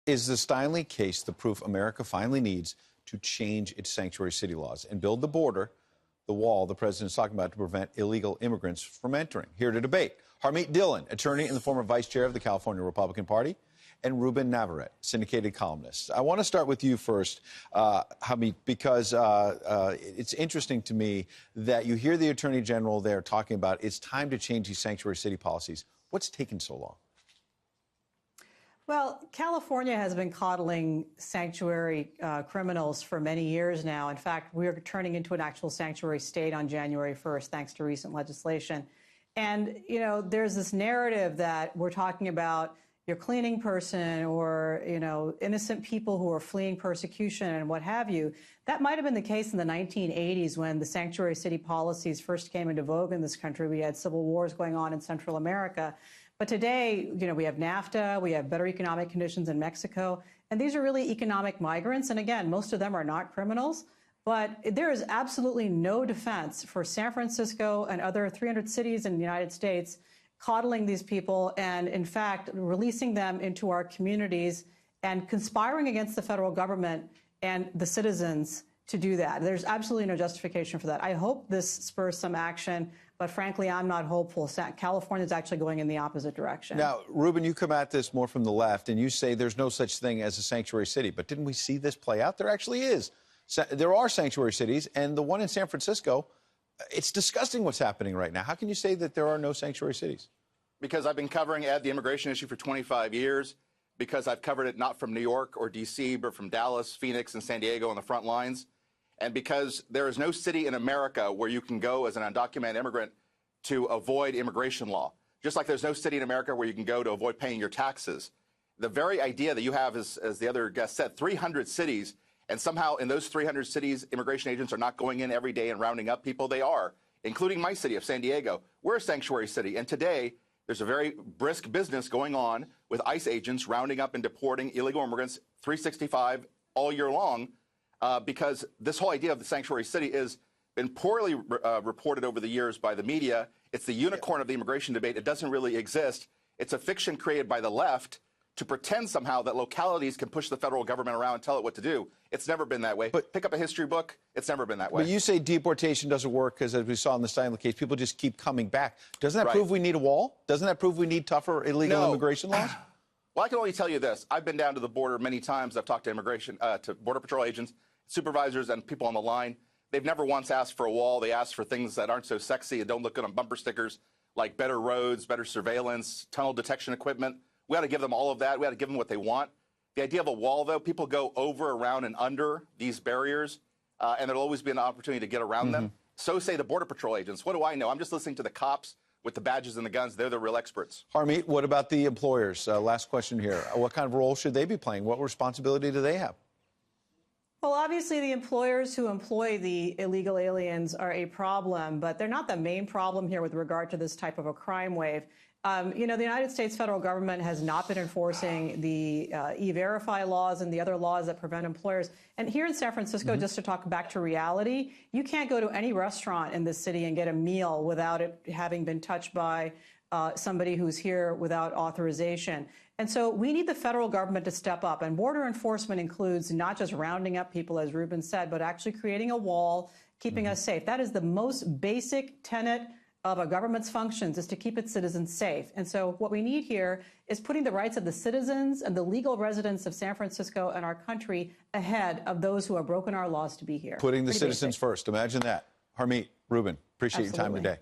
Is the Steinle case the proof America finally needs to change its sanctuary city laws and build the border, the wall the president is talking about, to prevent illegal immigrants from entering? Here to debate, Harmeet Dillon, attorney and the former vice chair of the California Republican Party, and Ruben Navarrete, syndicated columnist. I want to start with you first, Harmeet, because it's interesting to me that you hear the Attorney General there talking about it's time to change these sanctuary city policies. What's taken so long? Well, California has been coddling sanctuary criminals for many years now. In fact, we're turning into an actual sanctuary state on January 1st, thanks to recent legislation. And, you know, there's this narrative that we're talking about your cleaning person or, you know, innocent people who are fleeing persecution and what have you. That might have been the case in the 1980s when the sanctuary city policies first came into vogue in this country. We had civil wars going on in Central America. But today, you know, we have NAFTA, we have better economic conditions in Mexico, and these are really economic migrants. And again, most of them are not criminals. But there is absolutely no defense for San Francisco and other 300 cities in the United States coddling these people and, in fact, releasing them into our communities and conspiring against the federal government and the citizens to do that. There's absolutely no justification for that. I hope this spurs some action, but frankly, I'm not hopeful. California is actually going in the opposite direction. Now, Ruben, you come at this more from the left, and you say there's no such thing as a sanctuary city. But didn't we see this play out? There actually is. There are sanctuary cities, and the one in San Francisco, it's disgusting what's happening right now. How can you say that there are no sanctuary cities? Because I've been covering the immigration issue for 25 years, because I've covered it not from New York or D.C., but from Dallas, Phoenix, and San Diego on the front lines, and because there is no city in America where you can go as an undocumented immigrant to avoid immigration law, just like there's no city in America where you can go to avoid paying your taxes. The very idea that you have, as the other guest said, 300 cities, and somehow in those 300 cities, immigration agents are not going in every day and rounding up people. They are, including my city of San Diego. We're a sanctuary city, and today there's a very brisk business going on with ICE agents rounding up and deporting illegal immigrants 365 all year long, because this whole idea of the sanctuary city has been poorly reported over the years by the media. It's the unicorn of the immigration debate. It doesn't really exist. It's a fiction created by the left to pretend somehow that localities can push the federal government around and tell it what to do. It's never been that way. But pick up a history book. It's never been that way. But you say deportation doesn't work because, as we saw in the Steinle case, people just keep coming back. Doesn't that prove we need a wall? Doesn't that prove we need tougher illegal immigration laws? Well, I can only tell you this. I've been down to the border many times. I've talked to to Border Patrol agents, supervisors, and people on the line. They've never once asked for a wall. They asked for things that aren't so sexy and don't look good on bumper stickers, like better roads, better surveillance, tunnel detection equipment. We ought to give them all of that. We ought to give them what they want. The idea of a wall, though, people go over, around, and under these barriers, and there'll always be an opportunity to get around them. So say the Border Patrol agents. What do I know? I'm just listening to the cops with the badges and the guns. They're the real experts. Harmeet, what about the employers? Last question here. What kind of role should they be playing? What responsibility do they have? Well, obviously, the employers who employ the illegal aliens are a problem, but they're not the main problem here with regard to this type of a crime wave. You know, the United States federal government has not been enforcing the E-Verify laws and the other laws that prevent employers. And here in San Francisco, just to talk back to reality, you can't go to any restaurant in this city and get a meal without it having been touched by somebody who's here without authorization. And so we need the federal government to step up. And border enforcement includes not just rounding up people, as Ruben said, but actually creating a wall, keeping us safe. That is the most basic tenet of a government's functions, is to keep its citizens safe. And so what we need here is putting the rights of the citizens and the legal residents of San Francisco and our country ahead of those who have broken our laws to be here. Putting the citizens first. Imagine that. Harmeet, Ruben, appreciate your time today.